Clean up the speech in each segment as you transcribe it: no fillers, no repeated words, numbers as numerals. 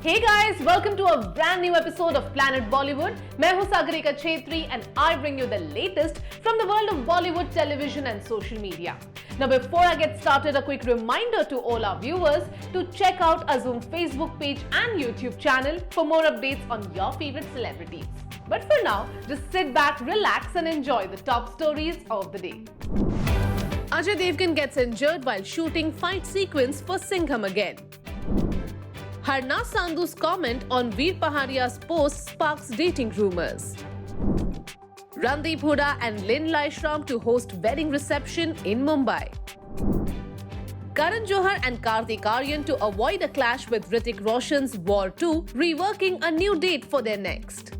Hey guys, welcome to a brand new episode of Planet Bollywood. मैं हूं Sagarika Chhetri and I bring you the latest from the world of Bollywood television and social media. Now before I get started, a quick reminder to all our viewers to check out our Zoom Facebook page and YouTube channel for more updates on your favorite celebrities. But for now, just sit back, relax and enjoy the top stories of the day. Ajay Devgan gets injured while shooting fight sequence for Singham again. Harnaaz Sandhu's comment on Veer Paharia's post sparks dating rumors. Randeep Hooda and Lynn Laishram to host wedding reception in Mumbai. Karan Johar and Kartik Aaryan to avoid a clash with Hrithik Roshan's War 2, reworking a new date for their next.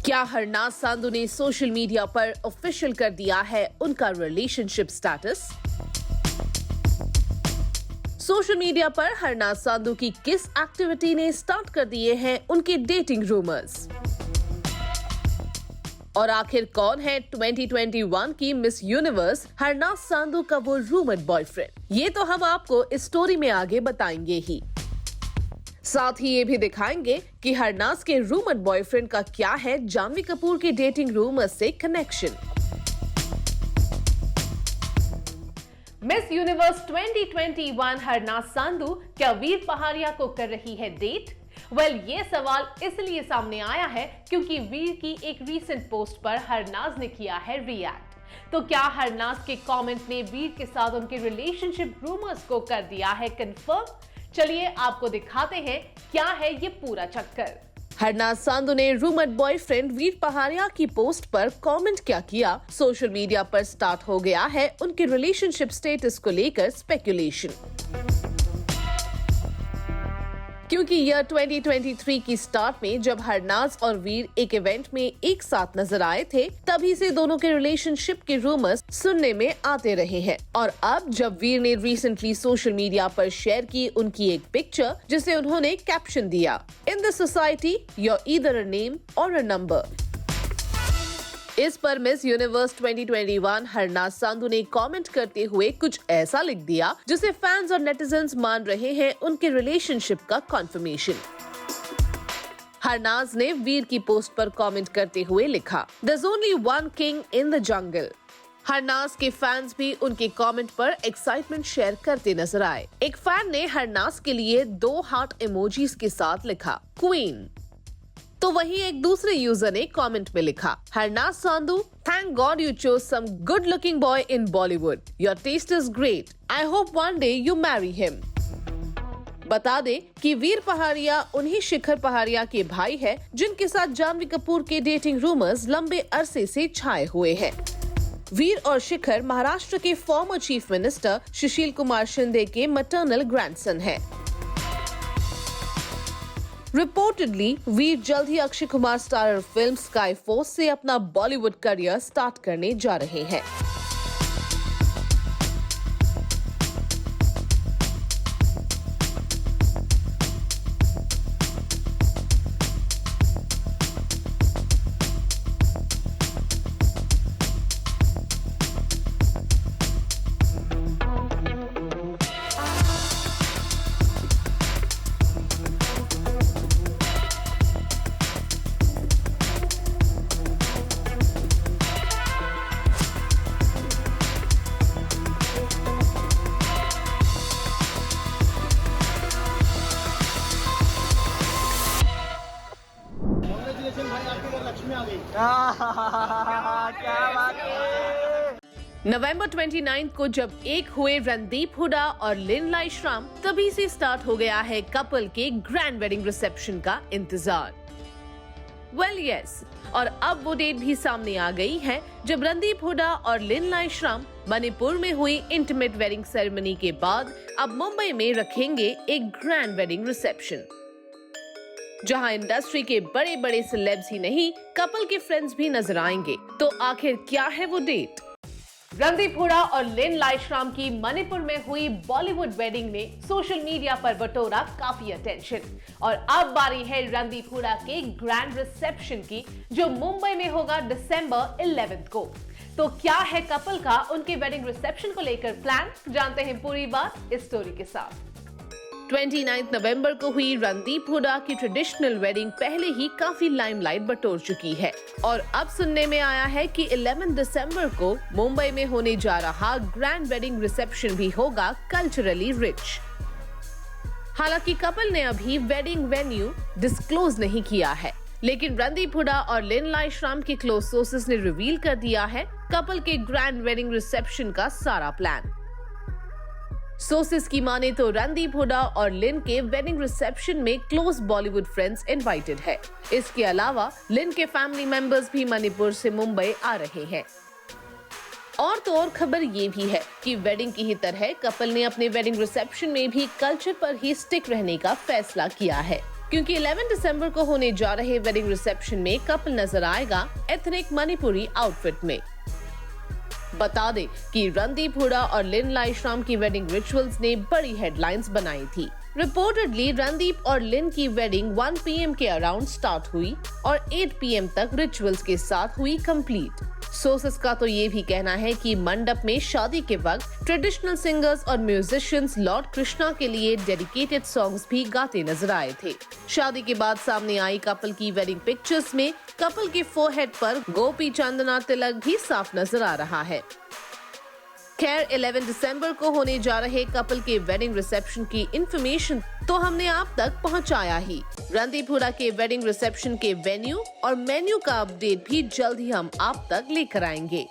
क्या हरनाज सांधू ने social media पर official कर दिया है उनका relationship status? Social media पर हरनाज सांधू की किस एक्टिविटी ने स्टार्ट कर दिए हैं उनके डेटिंग रूमर्स? और आखिर कौन है 2021 की मिस यूनिवर्स हरनाज सांधू का वो रूमर्ड बॉयफ्रेंड? ये तो हम आपको इस स्टोरी में आगे बताएंगे ही। साथ ही ये भी दिखाएंगे कि हरनाज के रूमर्ड बॉयफ्रेंड का क्या है जानवी कपूर के डेटिंग रूमर्स से connection. Miss universe 2021 Harnaaz Sandhu क्या वीर पहारिया को कर रही है डेट? ये सवाल इसलिए सामने आया है क्योंकि वीर की एक रीसेंट पोस्ट पर हरनाज ने किया है रिएक्ट। तो क्या हरनाज के कमेंट ने वीर के साथ उनके रिलेशनशिप रूमर्स को कर दिया है कंफर्म? चलिए आपको दिखाते हैं क्या है ये पूरा चक्कर। हरनाज सांधू ने रूमर्ड बॉयफ्रेंड वीर पहारिया की पोस्ट पर कमेंट क्या किया? सोशल मीडिया पर स्टार्ट हो गया है उनके रिलेशनशिप स्टेटस को लेकर स्पेकुलेशन। क्योंकि यह 2023 की स्टार्ट में जब हरनाज और वीर एक इवेंट में एक साथ नजर आए थे, तभी से दोनों के रिलेशनशिप के रूमर्स सुनने में आते रहे हैं। और अब जब वीर ने रिसेंटली सोशल मीडिया पर शेयर की उनकी एक पिक्चर, जिसे उन्होंने कैप्शन दिया, in this society you're either a name or a number। इस पर मिस यूनिवर्स 2021 हरनाज सांधू ने कमेंट करते हुए कुछ ऐसा लिख दिया जिसे फैंस और नेटिजन्स मान रहे हैं उनके रिलेशनशिप का कॉन्फर्मेशन। हरनाज ने वीर की पोस्ट पर कमेंट करते हुए लिखा, There's only one king in the jungle। Harnaaz के फैंस भी उनके कमेंट पर एक्साइटमेंट शेयर करते नजर आए। एक फैन ने हरनाज के लिए 2 हार्ट इमोजीज के साथ लिखा, क्वीन। तो वहीं एक दूसरे यूजर ने कमेंट में लिखा, Harnaaz Sandhu, thank god you chose some good looking boy in Bollywood. Your taste is great. I hope one day you marry him. बता दे कि वीर पहारिया उन्हीं शिखर पहारिया के भाई है जिनके साथ जानवी कपूर के डेटिंग रूमर्स लंबे अरसे से छाए हुए हैं। वीर और शिखर महाराष्ट्र के former chief minister Sushil Kumar Shinde के मैटरनल ग्रैंडसन हैं। रिपोर्टेडली वीर जल्द ही अक्षय कुमार स्टारर फिल्म स्काई फोर्स से अपना बॉलीवुड करियर स्टार्ट करने जा रहे हैं। क्या बात है। नवंबर 29 को जब एक हुए रणदीप हुडा और लिन लाइशराम, तभी से स्टार्ट हो गया है कपल के ग्रैंड वेडिंग रिसेप्शन का इंतजार। yes, और अब वो डेट भी सामने आ गई है जब रणदीप हुडा और लिन लाइशराम मणिपुर में हुई इंटीमेट वेडिंग सेरेमनी के बाद अब मुंबई में रखेंगे एक ग्रैंड वेडिंग रिसेप्शन, जहां इंडस्ट्री के बड़े बड़े सेलेब्स ही नहीं, कपल के फ्रेंड्स भी नजर आएंगे। तो आखिर क्या है वो डेट? रणदीप हुडा और लिन लाइशराम की मणिपुर में हुई बॉलीवुड वेडिंग ने सोशल मीडिया पर बटोरा काफी अटेंशन। और अब बारी है रणदीप हुडा के ग्रैंड रिसेप्शन की, जो मुंबई में होगा दिसंबर 11 को। तो क्या है कपल का उनके वेडिंग रिसेप्शन को लेकर प्लान? जानते हैं पूरी बात इस स्टोरी के साथ। 29 नवंबर को हुई रणदीप हुड्डा की ट्रेडिशनल वेडिंग पहले ही काफी लाइमलाइट बटोर चुकी है और अब सुनने में आया है कि 11 दिसंबर को मुंबई में होने जा रहा ग्रैंड वेडिंग रिसेप्शन भी होगा कल्चरली रिच। हालांकि कपल ने अभी वेडिंग वेन्यू डिस्क्लोज नहीं किया है, लेकिन रणदीप हुड्डा और लिन लाइशराम के क्लोज सोर्सेस ने रिवील कर दिया है कपल के ग्रैंड वेडिंग रिसेप्शन का सारा प्लान। सोर्सेस की माने तो रणदीप हुड्डा और लिन के वेडिंग रिसेप्शन में क्लोज बॉलीवुड फ्रेंड्स इनवाइटेड है। इसके अलावा लिन के फैमिली मेंबर्स भी मणिपुर से मुंबई आ रहे हैं। और तो और खबर ये भी है कि वेडिंग की ही तरह कपल ने अपने वेडिंग रिसेप्शन में भी कल्चर पर ही स्टिक रहने का फैसला किया है, क्योंकि 11 दिसंबर को होने जा रहे वेडिंग रिसेप्शन में कपल नजर आएगा एथनिक मणिपुरी आउटफिट में। बता दें कि रणदीप हुड्डा और लिन लाइशराम की वेडिंग रिचुअल्स ने बड़ी हेडलाइंस बनाई थी। रिपोर्टेडली रणदीप और लिन की वेडिंग 1 PM के अराउंड स्टार्ट हुई और 8 PM तक रिचुअल्स के साथ हुई कंप्लीट। सोर्सेस का तो ये भी कहना है कि मंडप में शादी के वक्त ट्रेडिशनल सिंगर्स और म्यूजिशियंस लॉर्ड कृष्णा के लिए डेडिकेटेड सॉन्ग्स भी गाते नजर आए थे। शादी के बाद सामने आई कपल की वेडिंग पिक्चर्स में कपल के फोरहेड पर गोपी चंदना तिलक भी साफ नजर आ रहा है। खैर 11 दिसंबर को होने जा रहे कपल के वेडिंग रिसेप्शन की इंफॉर्मेशन तो हमने आप तक पहुंचाया ही। रणदीप हुड्डा के वेडिंग रिसेप्शन के वेन्यू और मेन्यू का अपडेट भी जल्द ही हम आप तक लेकर आएंगे।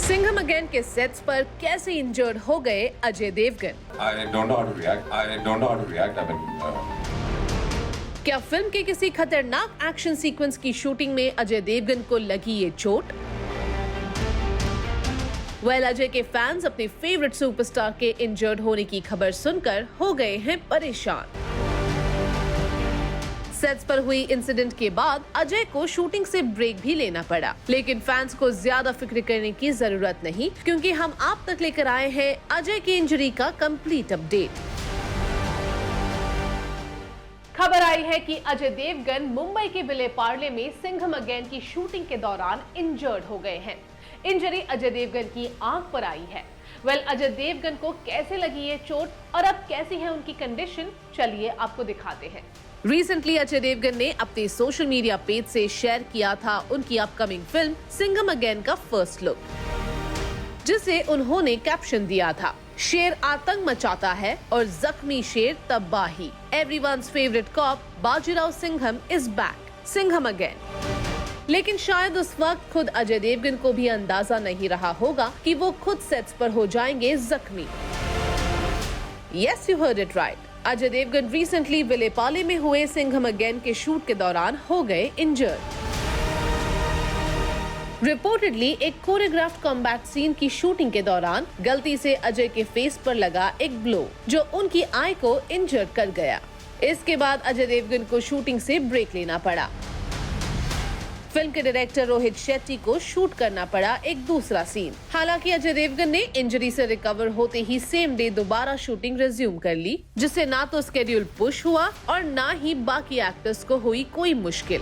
सिंघम अगेन के सेट्स पर कैसे इंजर्ड हो गए Ajay Devgn? I don't know how to react. I mean, क्या फिल्म के किसी खतरनाक एक्शन सीक्वेंस की शूटिंग में अजय देवगन को लगी ये चोट? अजय के फैंस अपने फेवरेट सुपरस्टार के इंजर्ड होने की खबर सुनकर हो गए हैं परेशान। सेट्स पर हुई इंसिडेंट के बाद अजय को शूटिंग से ब्रेक भी लेना पड़ा, लेकिन फैंस को ज्यादा फिक्र करने की जरूरत नहीं, क्योंकि हम आप तक लेकर आए हैं अजय की इंजरी का कंप्लीट अपडेट। खबर आई है कि अजय देवगन मुंबई के विले पार्ले में सिंघम अगेन की शूटिंग के दौरान इंजर्ड हो गए हैं। इंजरी अजय देवगन की आंख पर आई है। अजय देवगन को कैसे लगी ये चोट और अब कैसी है उनकी कंडीशन, चलिए आपको दिखाते हैं। रिसेंटली अजय देवगन ने अपने सोशल मीडिया पेज से शेयर किया था उनकी अपकमिंग फिल्म सिंघम अगेन का फर्स्ट लुक, जिसे उन्होंने कैप्शन दिया था, शेर आतंक मचाता है और जख्मी शेर तबाही। Everyone's favourite cop Bajirao Singham is back, Singham again. लेकिन शायद उस वक्त खुद अजय देवगन को भी अंदाजा नहीं रहा होगा कि वो खुद सेट्स पर हो जाएंगे जख्मी। Yes, you heard it right. Ajay Devgan recently Vile Parle में हुए सिंघम अगेन के शूट के दौरान हो गए इंजर्ड। रिपोर्टेडली एक कोरियोग्राफ्ड कॉम्बैट सीन की शूटिंग के दौरान गलती से अजय के फेस पर लगा एक ब्लो जो उनकी आई को इंजर्ड कर गया। इसके बाद अजय देवगन को शूटिंग से ब्रेक लेना पड़ा। फिल्म के डायरेक्टर रोहित शेट्टी को शूट करना पड़ा एक दूसरा सीन। हालांकि अजय देवगन ने इंजरी से रिकवर होते ही सेम डे दोबारा शूटिंग रिज्यूम कर ली, जिससे ना तो स्केड्यूल पुश हुआ और ना ही बाकी एक्टर्स को हुई कोई मुश्किल।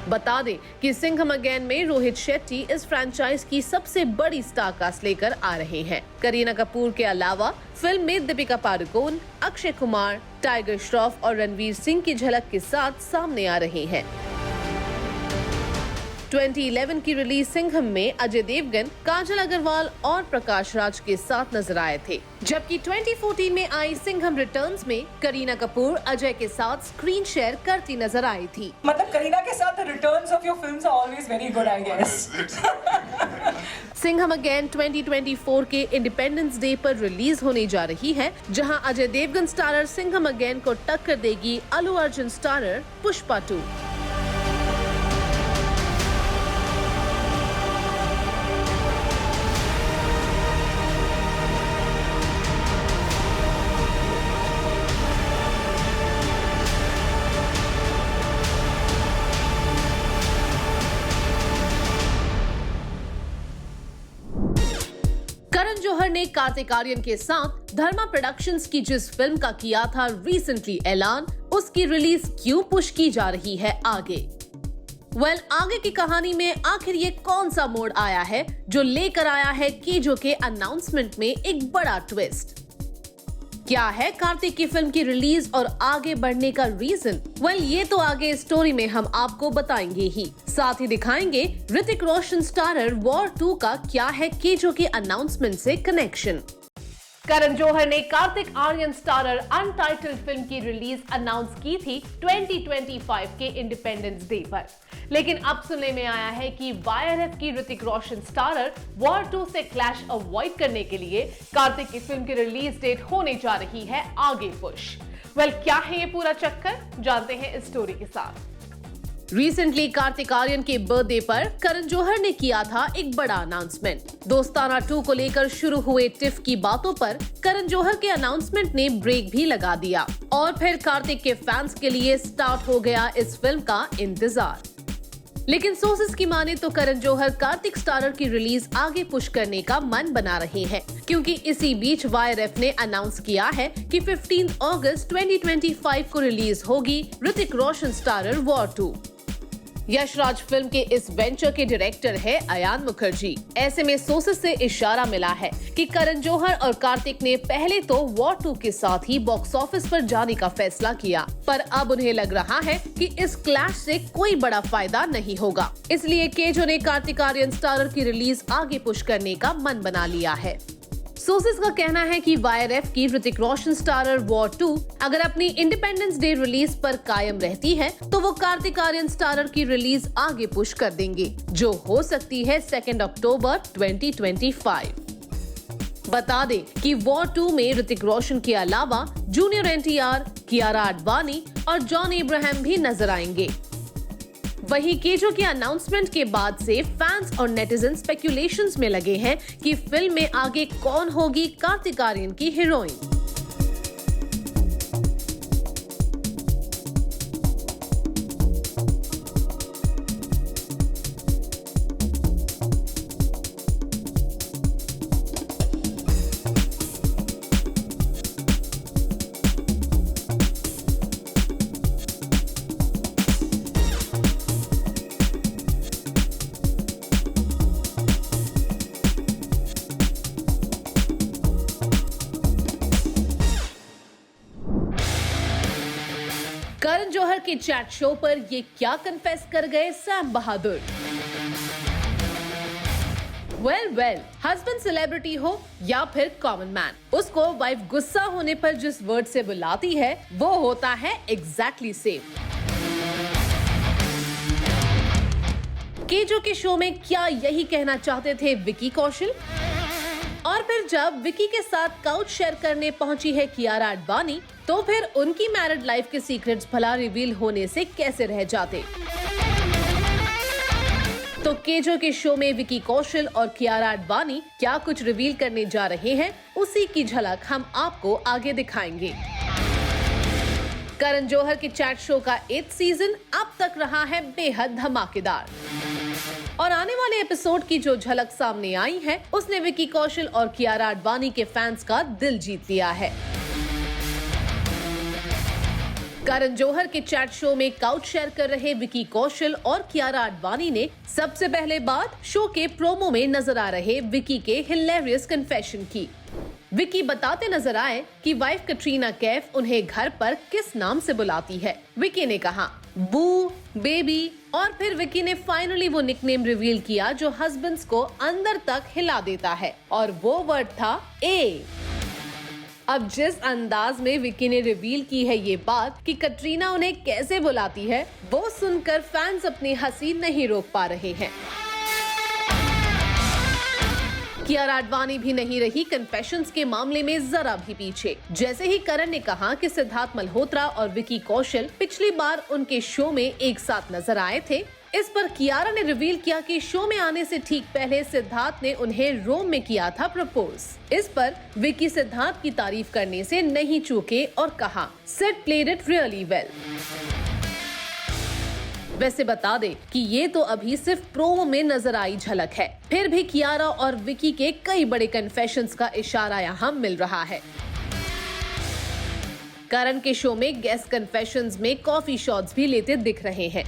बता दें कि सिंघम अगेन में रोहित शेट्टी इस फ्रेंचाइज की सबसे बड़ी स्टार कास्ट लेकर आ रहे हैं। करीना कपूर के अलावा फिल्म में दीपिका पादुकोण, अक्षय कुमार, टाइगर श्रॉफ और रणवीर सिंह की झलक के साथ सामने आ रहे हैं। 2011 की रिलीज सिंघम में अजय देवगन, काजल अग्रवाल और प्रकाश राज के साथ नजर आए थे, जबकि 2014 में आई सिंघम रिटर्न्स में करीना कपूर अजय के साथ स्क्रीन शेयर करती नजर आई थी। मतलब करीना के साथ returns of your films are always very good, I guess. Singham again 2024 के इंडिपेंडेंस डे पर रिलीज होने जा रही है, जहां अजय देवगन स्टारर सिंघम अगेन को टक्कर देगी अल्लू अर्जुन स्टारर पुष्पा 2। करण जौहर ने कार्तिक आर्यन के साथ धर्मा प्रोडक्शंस की जिस फिल्म का किया था रिसेंटली ऐलान, उसकी रिलीज क्यों पुश की जा रही है आगे? आगे की कहानी में आखिर ये कौन सा मोड़ आया है जो लेकर आया है केजो के अनाउंसमेंट में एक बड़ा ट्विस्ट? क्या है कार्तिक की फिल्म की रिलीज और आगे बढ़ने का रीजन? ये तो आगे स्टोरी में हम आपको बताएंगे ही, साथ ही दिखाएंगे ऋतिक रोशन स्टारर वॉर 2 का क्या है केजो के अनाउंसमेंट से कनेक्शन। करण जौहर ने Kartik Aaryan starrer untitled film की रिलीज अनाउंस की थी 2025 के इंडिपेंडेंस डे पर, लेकिन अब सुनने में आया है कि वाईआरएफ की ऋतिक रोशन स्टारर वॉर 2 से क्लैश अवॉइड करने के लिए कार्तिक की फिल्म की रिलीज डेट होने जा रही है आगे पुश। क्या है ये पूरा चक्कर, जानते हैं इस स्टोरी के साथ। रिसेंटली कार्तिक आर्यन के बर्थडे पर करण जौहर ने किया था एक बड़ा अनाउंसमेंट। दोस्ताना 2 को लेकर शुरू हुए टिफ की बातों पर करण जौहर के अनाउंसमेंट ने ब्रेक भी लगा दिया और फिर कार्तिक के फैंस के लिए स्टार्ट हो गया इस फिल्म का इंतजार। लेकिन सोर्सेस की माने तो करण जौहर कार्तिक स्टारर की रिलीज आगे पुश करने का मन बना रहे हैं, क्योंकि इसी बीच वाईआरएफ ने अनाउंस किया है कि 15 अगस्त 2025 को रिलीज होगी Hrithik Roshan starrer war 2। Yashraj film के इस वेंचर के डायरेक्टर है अयान मुखर्जी। ऐसे में सोर्सेस से इशारा मिला है कि करण जौहर और कार्तिक ने पहले तो वॉर 2 के साथ ही बॉक्स ऑफिस पर जाने का फैसला किया, पर अब उन्हें लग रहा है कि इस क्लैश से कोई बड़ा फायदा नहीं होगा, इसलिए केजो ने कार्तिक आर्यन स्टारर की रिलीज आगे पुश करने का मन बना लिया है। सोर्सेस का कहना है कि वाईआरएफ की ऋतिक रोशन स्टारर वॉर 2 अगर अपनी इंडिपेंडेंस डे रिलीज पर कायम रहती है तो वो कार्तिक आर्यन स्टारर की रिलीज आगे पुश कर देंगे, जो हो सकती है 2 अक्टूबर 2025। बता दें कि वॉर 2 में ऋतिक रोशन के अलावा जूनियर एनटीआर, कियारा आडवाणी और जॉन अब्राहम भी नजर आएंगे। वहीं केजो के अनाउंसमेंट के बाद से फैंस और नेटिजन स्पेकुलेशंस में लगे हैं कि फिल्म में आगे कौन होगी कार्तिक आर्यन की हीरोइन। करण जौहर के चैट शो पर ये क्या कन्फेस कर गए सैम बहादुर? हस्बैंड सेलिब्रिटी हो या फिर कॉमन मैन, उसको वाइफ गुस्सा होने पर जिस वर्ड से बुलाती है वो होता है एग्जैक्टली सेम। केजो के शो में क्या यही कहना चाहते थे विकी कौशल? और फिर जब विकी के साथ काउच शेयर करने पहुंची है कियारा आडवाणी, तो फिर उनकी मैरिड लाइफ के सीक्रेट्स भला रिवील होने से कैसे रह जाते? तो केजो के शो में विकी कौशल और कियारा आडवाणी क्या कुछ रिवील करने जा रहे हैं, उसी की झलक हम आपको आगे दिखाएंगे। करण जौहर के चैट शो का 8th सीजन अब तक रहा है बेहद धमाकेदार और आने वाले एपिसोड की जो झलक सामने आई है उसने विकी कौशल और कियारा आडवाणी के फैंस का दिल जीत लिया है। करण जौहर के चैट शो में काउच शेयर कर रहे विकी कौशल और कियारा आडवाणी ने सबसे पहले बात शो के प्रोमो में नजर आ रहे विकी के हिलेरियस कन्फेशन की। विकी बताते नजर आए कि वाइफ कैटरीना कैफ उन्हें घर पर किस नाम से बुलाती है। विकी ने कहा, बू, बेबी और फिर विकी ने फाइनली वो निकनेम रिवील किया जो हस्बैंड्स को अंदर तक हिला देता है, और वो वर्ड था ए। अब जिस अंदाज में विकी ने रिवील की है ये बात कि कटरीना उन्हें कैसे बुलाती है, वो सुनकर फैंस अपनी हंसी नहीं रोक पा रहे हैं। कियारा आडवाणी भी नहीं रही कन्फेशंस के मामले में जरा भी पीछे। जैसे ही करण ने कहा कि सिद्धार्थ मल्होत्रा और विकी कौशल पिछली बार उनके शो में एक साथ नजर आए थे, इस पर कियारा ने रिवील किया कि शो में आने से ठीक पहले सिद्धार्थ ने उन्हें रोम में किया था प्रपोज। इस पर विकी सिद्धार्थ की तारीफ करने से नहीं चूके और कहा, Sid played it really well. वैसे बता दे कि ये तो अभी सिर्फ प्रोमो में नजर आई झलक है, फिर भी कियारा और विकी के कई बड़े कन्फेशंस का इशारा यहाँ मिल रहा है। करण के शो में गेस्ट कन्फेशंस में कॉफी शॉट्स भी लेते दिख रहे हैं।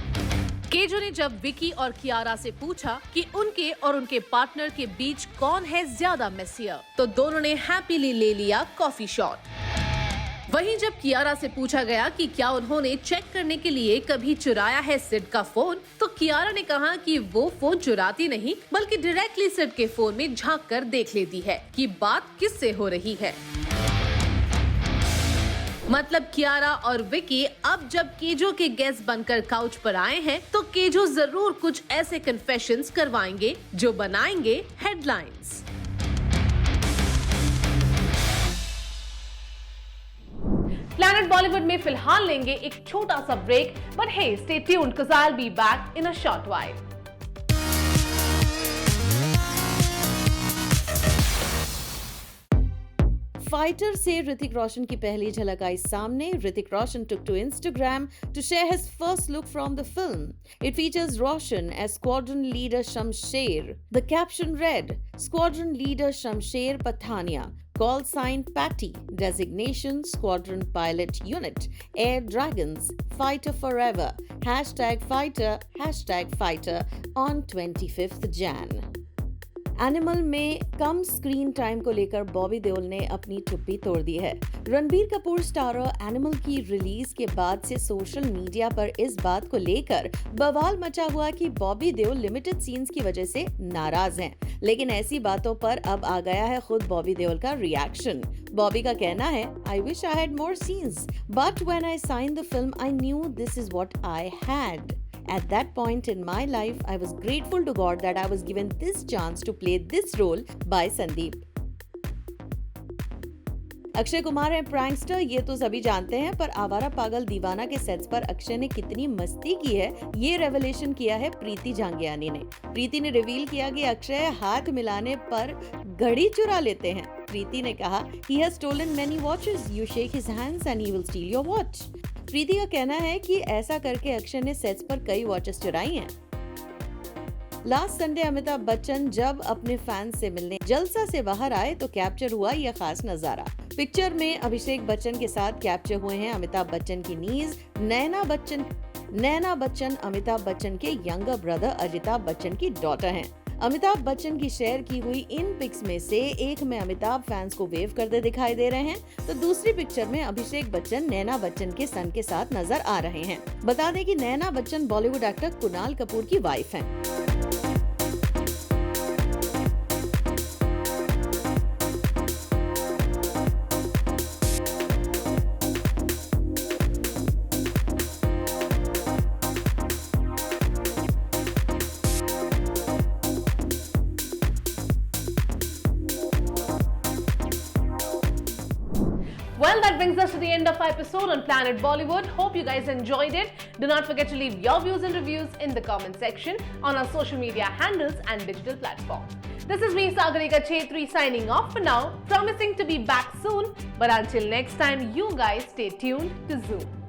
केजो ने जब विकी और कियारा से पूछा कि उनके और उनके पार्टनर के बीच कौन है ज्यादा मेसियर, तो दोनों ने हैप्पीली ले लिया कॉफी शॉट। वहीं जब कियारा से पूछा गया कि क्या उन्होंने चेक करने के लिए कभी चुराया है सिड का फोन, तो कियारा ने कहा कि वो फोन चुराती नहीं बल्कि डायरेक्टली सिड के फोन में झांक कर देख लेती है कि बात किससे हो रही है। मतलब कियारा और विकी अब जब केजो के गेस्ट बनकर काउच पर आए हैं, तो केजो जरूर कुछ ऐसे कन्फेशंस करवाएंगे जो बनाएंगे हेडलाइंस। प्लैनेट बॉलीवुड में फिलहाल लेंगे एक छोटा सा break, but hey stay tuned because I will be back in a short while. Fighter से ऋतिक रोशन की पहली झलक आई सामने. Hrithik Roshan took to Instagram to share his first look from the film. It features Roshan as Squadron Leader Shamsher. The caption read, Squadron Leader Shamsher Pathania. Call sign Patty. Designation Squadron Pilot Unit. Air Dragons. Fighter Forever. #fighter. #fighter on 25th Jan. Animal में कम screen time को लेकर बॉबी देओल ने अपनी चुप्पी तोड़ दी है. Ranbir Kapoor starrer animal की release के बाद से सोशल मीडिया पर इस बात को लेकर बवाल मचा हुआ कि बॉबी देओल लिमिटेड सीन्स की वजह से नाराज हैं. लेकिन ऐसी बातों पर अब आ गया है खुद बॉबी देओल का रिएक्शन. बॉबी का कहना है, I wish I had more scenes, but when I signed the film I knew this is what I had. At that point in my life, I was grateful to God that I was given this chance to play this role by Sandeep. Akshay Kumar है prankster, ये तो सभी जानते हैं, पर आवारा पागल दीवाना के सेट्स पर अक्षय ने कितनी मस्ती की है, ये रेवलेशन किया है प्रीति जांगियानी ने. प्रीति ने रिवील किया कि अक्षय हाथ मिलाने पर घड़ी चुरा लेते हैं. प्रीति ने कहा, he has stolen many watches. You shake his hands and he will steal your watch. प्रीति का कहना है कि ऐसा करके अक्षय ने सेट्स पर कई वॉचेस चुराई हैं. लास्ट संडे अमिताभ बच्चन जब अपने फैंस से मिलने जलसा से बाहर आए तो कैप्चर हुआ यह खास नजारा. पिक्चर में अभिषेक बच्चन के साथ कैप्चर हुए हैं अमिताभ बच्चन की नीज. नैना बच्चन अमिताभ बच्चन के यंगर ब्रदर अजिताभ बच्चन की डॉटर हैं. अमिताभ बच्चन की शेयर की हुई इन पिक्स में से एक में अमिताभ फैंस को वेव करते दिखाई दे रहे हैं, तो दूसरी पिक्चर में अभिषेक बच्चन नैना बच्चन के सन के साथ नजर आ रहे हैं. बता दें कि नैना बच्चन बॉलीवुड एक्टर कुणाल कपूर की वाइफ हैं. Well, that brings us to the end of our episode on Planet Bollywood. Hope you guys enjoyed it. Do not forget to leave your views and reviews in the comment section on our social media handles and digital platforms. This is me, Sagarika Chetri, signing off for now, promising to be back soon. But until next time, you guys stay tuned to Zoom.